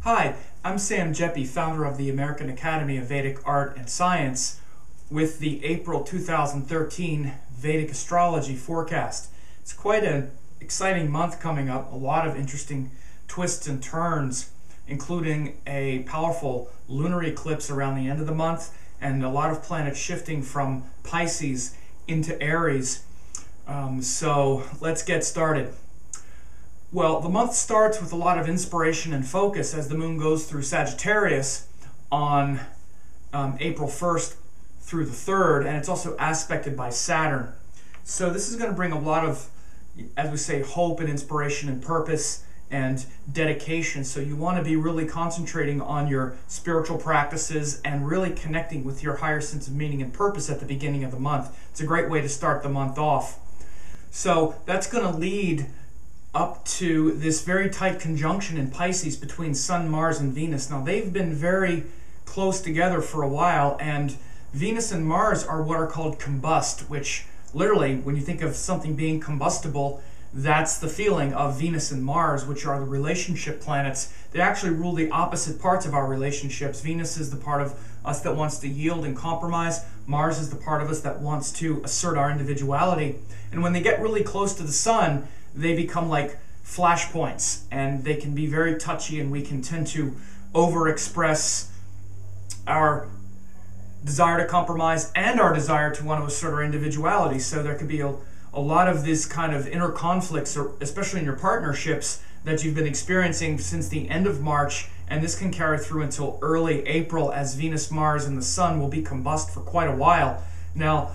Hi, I'm Sam Jeppy, founder of the American Academy of Vedic Art and Science, with the April 2013 Vedic Astrology forecast. It's quite an exciting month coming up, a lot of interesting twists and turns, including a powerful lunar eclipse around the end of the month, and a lot of planets shifting from Pisces into Aries. So let's get started. Well, the month starts with a lot of inspiration and focus as the moon goes through Sagittarius on April 1st through the 3rd, and it's also aspected by Saturn. So this is going to bring a lot of, as we say, hope and inspiration and purpose and dedication. So you want to be really concentrating on your spiritual practices and really connecting with your higher sense of meaning and purpose at the beginning of the month. It's a great way to start the month off. So that's going to lead up to this very tight conjunction in Pisces between Sun, Mars, and Venus. Now, they've been very close together for a while, and Venus and Mars are what are called combust, which literally, when you think of something being combustible, that's the feeling of Venus and Mars, which are the relationship planets. They actually rule the opposite parts of our relationships. Venus is the part of us that wants to yield and compromise. Mars is the part of us that wants to assert our individuality. And when they get really close to the Sun, they become like flashpoints, and they can be very touchy, and we can tend to overexpress our desire to compromise and our desire to want to assert our individuality. So there could be a lot of this kind of inner conflicts, especially in your partnerships, that you've been experiencing since the end of March, and this can carry through until early April, as Venus, Mars, and the Sun will be combust for quite a while. Now,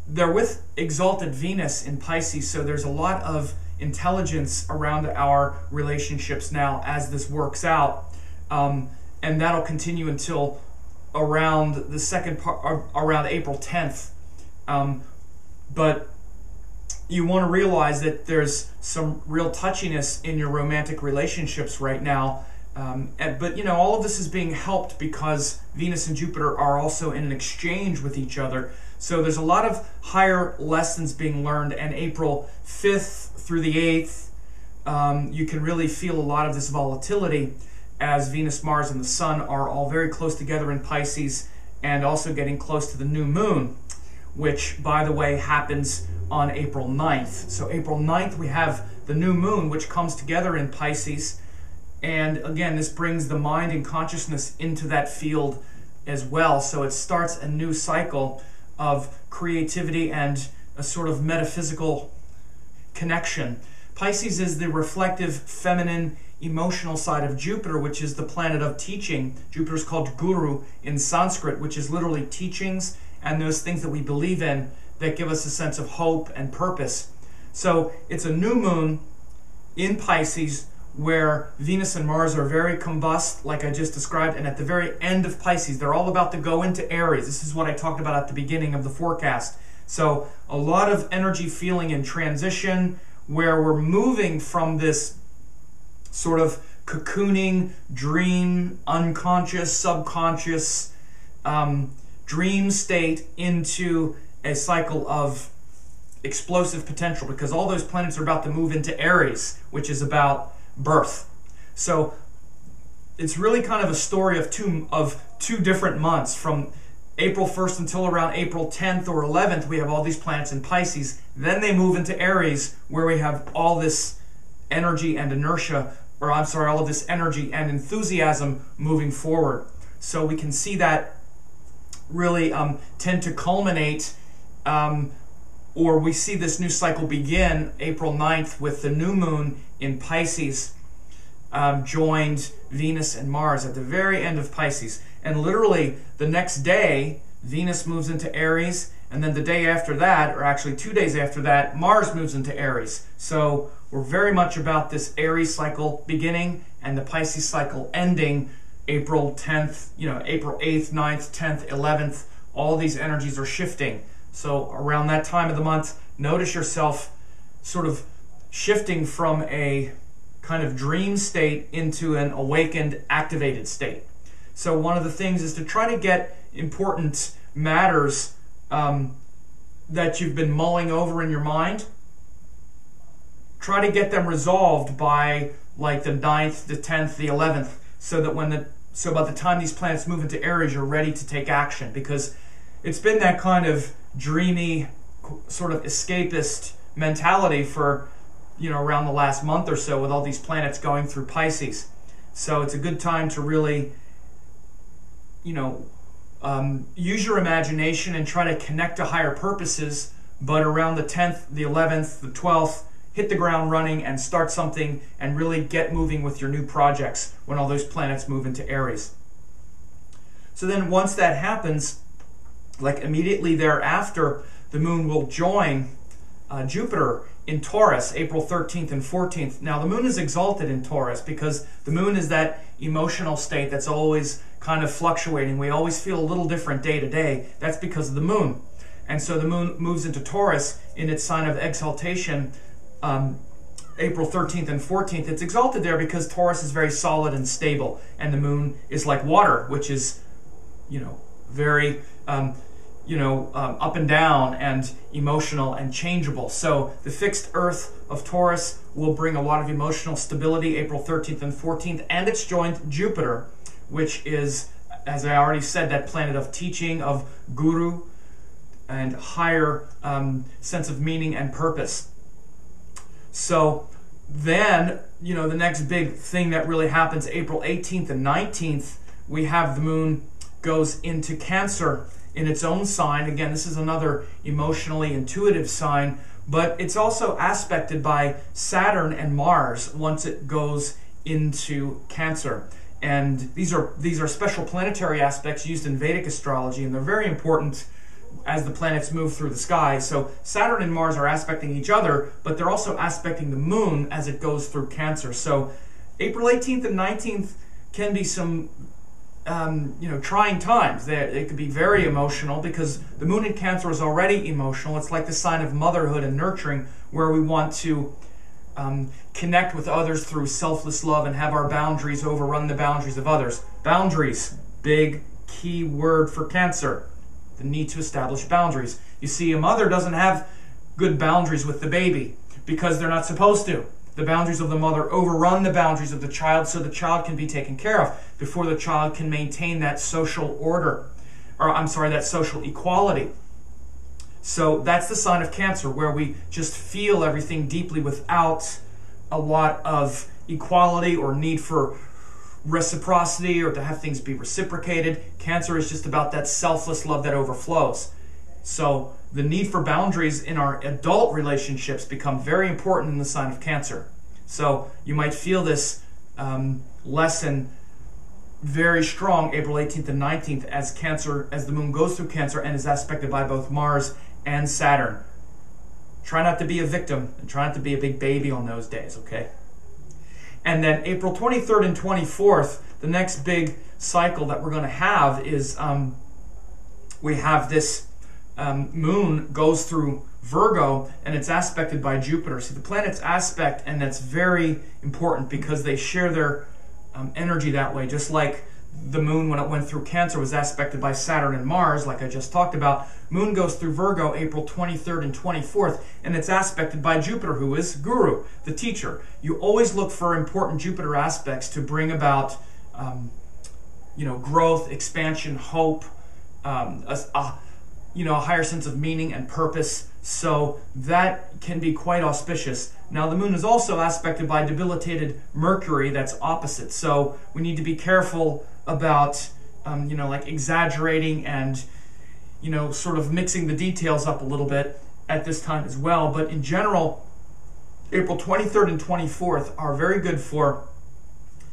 they're with exalted Venus in Pisces, so there's a lot of intelligence around our relationships now as this works out, and that'll continue until around the second part, around April 10th. But you want to realize that there's some real touchiness in your romantic relationships right now. But you know, all of this is being helped because Venus and Jupiter are also in an exchange with each other. So there's a lot of higher lessons being learned, and April 5th through the 8th, you can really feel a lot of this volatility as Venus, Mars, and the Sun are all very close together in Pisces, and also getting close to the new moon, which, by the way, happens on April 9th. So April 9th, we have the new moon, which comes together in Pisces. And again, this brings the mind and consciousness into that field as well. So it starts a new cycle of creativity and a sort of metaphysical connection. Pisces is the reflective, feminine, emotional side of Jupiter, which is the planet of teaching. Jupiter is called Guru in Sanskrit, which is literally teachings and those things that we believe in that give us a sense of hope and purpose. So it's a new moon in Pisces where Venus and Mars are very combust, like I just described, and at the very end of Pisces, they're all about to go into Aries. This is what I talked about at the beginning of the forecast. So a lot of energy feeling in transition, where we're moving from this sort of cocooning, dream, unconscious, subconscious dream state into a cycle of explosive potential, because all those planets are about to move into Aries, which is about birth. So it's really kind of a story of two different months. From April 1st until around April 10th or 11th, we have all these planets in Pisces. Then they move into Aries, where we have all this energy and inertia, or I'm sorry, all of this energy and enthusiasm moving forward. So we can see that really tend to culminate, or we see this new cycle begin April 9th with the new moon in Pisces, joined Venus and Mars at the very end of Pisces. And literally the next day, Venus moves into Aries, and then the day after that, or actually 2 days after that, Mars moves into Aries. So we're very much about this Aries cycle beginning and the Pisces cycle ending April 10th, April 8th, 9th, 10th, 11th. All these energies are shifting. So around that time of the month, notice yourself sort of shifting from a kind of dream state into an awakened, activated state. So one of the things is to try to get important matters that you've been mulling over in your mind, try to get them resolved by like the 9th, the 10th, the 11th. so that by the time these planets move into Aries, you're ready to take action, because it's been that kind of dreamy, sort of escapist mentality for, around the last month or so, with all these planets going through Pisces. So it's a good time to really, use your imagination and try to connect to higher purposes, but around the 10th, the 11th, the 12th, hit the ground running and start something and really get moving with your new projects when all those planets move into Aries. So then once that happens, like immediately thereafter, the moon will join Jupiter in Taurus, April 13th and 14th. Now the moon is exalted in Taurus because the moon is that emotional state that's always kind of fluctuating. We always feel a little different day to day. That's because of the moon. And so the moon moves into Taurus in its sign of exaltation, April 13th and 14th. It's exalted there because Taurus is very solid and stable, and the moon is like water, which is, very, up and down and emotional and changeable. So the fixed Earth of Taurus will bring a lot of emotional stability, April 13th and 14th, and it's joined Jupiter, which is, as I already said, that planet of teaching, of guru, and higher sense of meaning and purpose. So then, the next big thing that really happens, April 18th and 19th, we have the moon goes into Cancer in its own sign. Again, this is another emotionally intuitive sign, but it's also aspected by Saturn and Mars once it goes into Cancer. And these are special planetary aspects used in Vedic astrology, and they're very important as the planets move through the sky. So Saturn and Mars are aspecting each other, but they're also aspecting the moon as it goes through Cancer. So April 18th and 19th can be some trying times. It could be very emotional because the moon in Cancer is already emotional. It's like the sign of motherhood and nurturing, where we want to connect with others through selfless love and have our boundaries overrun the boundaries of others. Boundaries, big key word for Cancer. The need to establish boundaries. You see, a mother doesn't have good boundaries with the baby because they're not supposed to. The boundaries of the mother overrun the boundaries of the child, so the child can be taken care of before the child can maintain that social order, that social equality. So that's the sign of Cancer, where we just feel everything deeply without a lot of equality or need for reciprocity or to have things be reciprocated. Cancer is just about that selfless love that overflows. So the need for boundaries in our adult relationships become very important in the sign of Cancer. So you might feel this lesson very strong April 18th and 19th as the moon goes through Cancer and is aspected by both Mars and Saturn. Try not to be a victim and try not to be a big baby on those days, okay? And then April 23rd and 24th, the next big cycle that we're going to have is we have this moon goes through Virgo, and it's aspected by Jupiter. See, the planets aspect, and that's very important because they share their energy that way. Just like the moon, when it went through Cancer, was aspected by Saturn and Mars, like I just talked about. Moon goes through Virgo April 23rd and 24th, and it's aspected by Jupiter, who is Guru, the teacher. You always look for important Jupiter aspects to bring about growth, expansion, hope, a higher sense of meaning and purpose. So that can be quite auspicious. Now the moon is also aspected by debilitated Mercury, that's opposite. So we need to be careful about like exaggerating and sort of mixing the details up a little bit at this time as well. But in general, April 23rd and 24th are very good for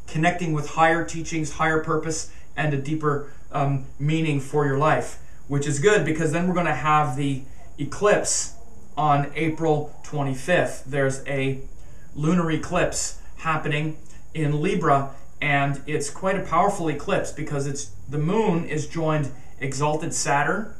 connecting with higher teachings, higher purpose, and a deeper meaning for your life, which is good because then we're going to have the eclipse on April 25th. There's a lunar eclipse happening in Libra, and it's quite a powerful eclipse because the moon is joined exalted Saturn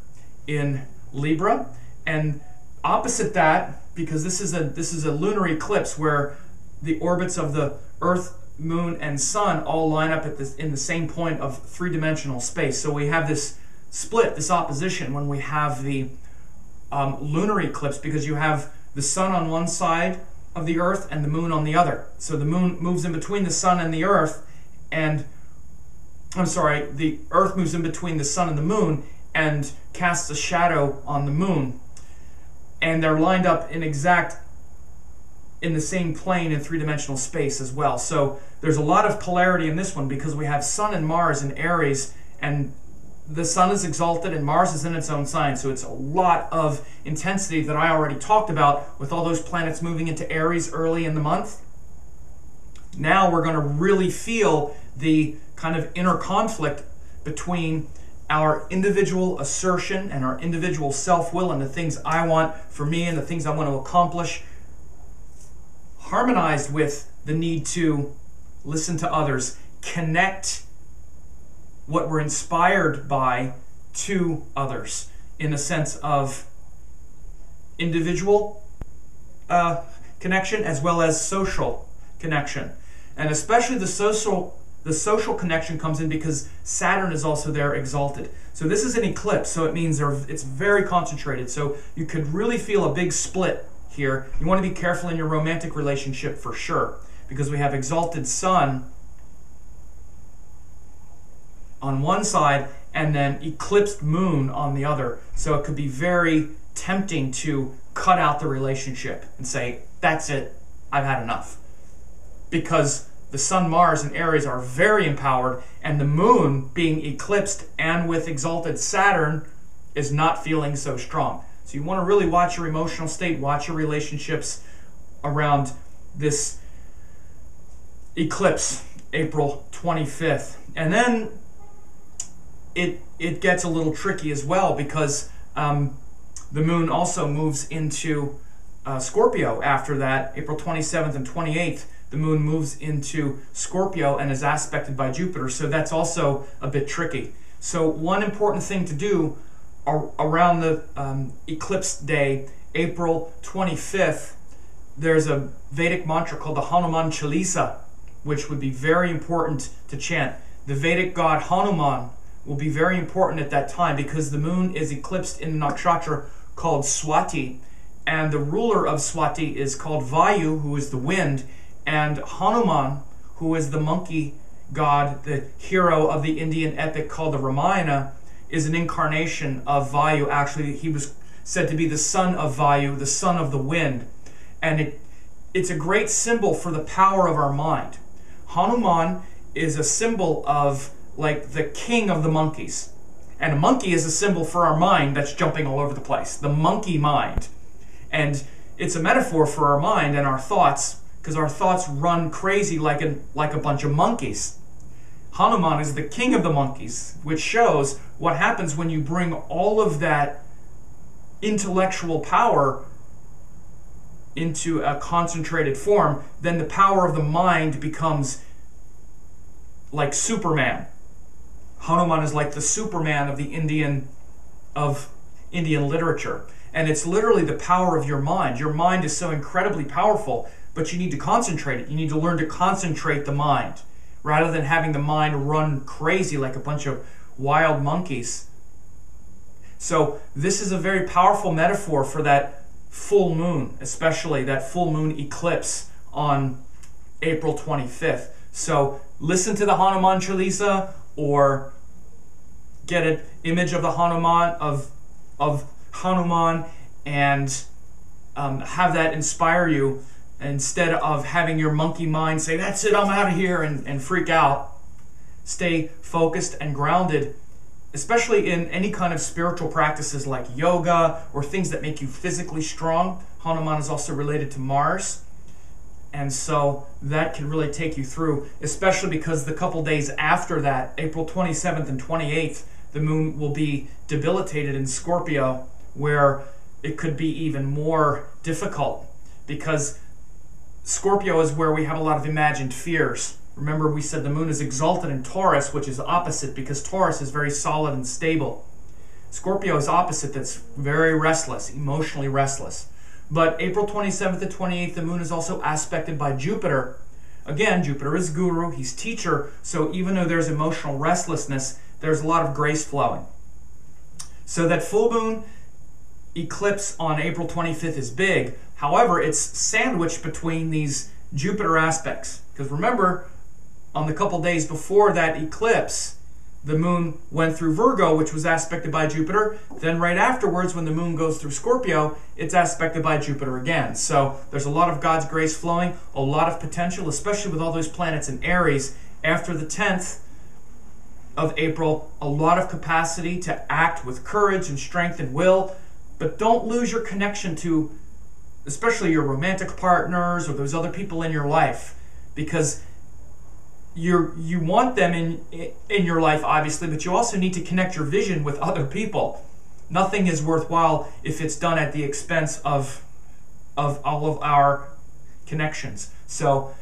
in Libra, and opposite that, because this is a lunar eclipse where the orbits of the Earth, Moon, and Sun all line up in the same point of three-dimensional space. So we have this split, this opposition, when we have the lunar eclipse, because you have the Sun on one side of the Earth and the Moon on the other. So the Moon moves in between the Sun and the Earth, and the Earth moves in between the sun and the moon and casts a shadow on the moon. And they're lined up in the same plane in three-dimensional space as well. So there's a lot of polarity in this one because we have Sun and Mars in Aries, and the Sun is exalted and Mars is in its own sign. So it's a lot of intensity that I already talked about with all those planets moving into Aries early in the month. Now we're going to really feel the kind of inner conflict between our individual assertion and our individual self-will and the things I want for me and the things I want to accomplish, harmonized with the need to listen to others, connect what we're inspired by to others in a sense of individual connection as well as social connection. And especially the social connection comes in because Saturn is also there exalted. So this is an eclipse, so it means it's very concentrated. So you could really feel a big split here. You want to be careful in your romantic relationship for sure, because we have exalted Sun on one side and then eclipsed Moon on the other. So it could be very tempting to cut out the relationship and say, that's it, I've had enough. Because the Sun, Mars, and Aries are very empowered, and the Moon, being eclipsed and with exalted Saturn, is not feeling so strong. So you want to really watch your emotional state, watch your relationships around this eclipse, April 25th. And then it gets a little tricky as well because the Moon also moves into Scorpio after that, April 27th and 28th. The Moon moves into Scorpio and is aspected by Jupiter, so that's also a bit tricky. So one important thing to do around the eclipse day, April 25th, there's a Vedic mantra called the Hanuman Chalisa, which would be very important to chant. The Vedic god Hanuman will be very important at that time because the Moon is eclipsed in a nakshatra called Swati, and the ruler of Swati is called Vayu, who is the wind, and Hanuman, who is the monkey god, the hero of the Indian epic called the Ramayana, is an incarnation of Vayu. Actually, he was said to be the son of Vayu, the son of the wind. And it's a great symbol for the power of our mind. Hanuman is a symbol of, like, the king of the monkeys. And a monkey is a symbol for our mind that's jumping all over the place. The monkey mind. And it's a metaphor for our mind and our thoughts, because our thoughts run crazy like a bunch of monkeys. Hanuman is the king of the monkeys, which shows what happens when you bring all of that intellectual power into a concentrated form. Then the power of the mind becomes like Superman. Hanuman is like the Superman of the Indian literature. And it's literally the power of your mind. Your mind is so incredibly powerful, but you need to concentrate it. You need to learn to concentrate the mind, rather than having the mind run crazy like a bunch of wild monkeys. So this is a very powerful metaphor for that full moon, especially that full moon eclipse on April 25th. So listen to the Hanuman Chalisa, or get an image of the Hanuman, of Hanuman, and have that inspire you, instead of having your monkey mind say, that's it, I'm out of here, and freak out. Stay focused and grounded, especially in any kind of spiritual practices like yoga or things that make you physically strong. Hanuman is also related to Mars, and so that can really take you through, especially because the couple days after that, April 27th and 28th, the Moon will be debilitated in Scorpio, where it could be even more difficult, because Scorpio is where we have a lot of imagined fears. Remember, we said the Moon is exalted in Taurus, which is opposite, because Taurus is very solid and stable. Scorpio is opposite, that's very restless, emotionally restless. But April 27th to 28th, the Moon is also aspected by Jupiter. Again, Jupiter is guru, he's teacher, so even though there's emotional restlessness, there's a lot of grace flowing. So that full moon eclipse on April 25th is big. However, it's sandwiched between these Jupiter aspects. Because remember, on the couple days before that eclipse, the moon went through Virgo, which was aspected by Jupiter. Then right afterwards, when the moon goes through Scorpio, it's aspected by Jupiter again. So there's a lot of God's grace flowing, a lot of potential, especially with all those planets in Aries. After the 10th of April, a lot of capacity to act with courage and strength and will, but don't lose your connection to especially your romantic partners or those other people in your life, because you want them in your life, obviously, but you also need to connect your vision with other people. Nothing is worthwhile if it's done at the expense of all of our connections. So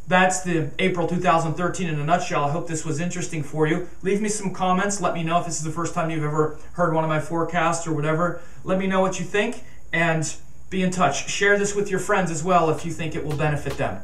that's the April 2013 in a nutshell. I hope this was interesting for you. Leave me some comments. Let me know if this is the first time you've ever heard one of my forecasts or whatever. Let me know what you think, and be in touch. Share this with your friends as well if you think it will benefit them.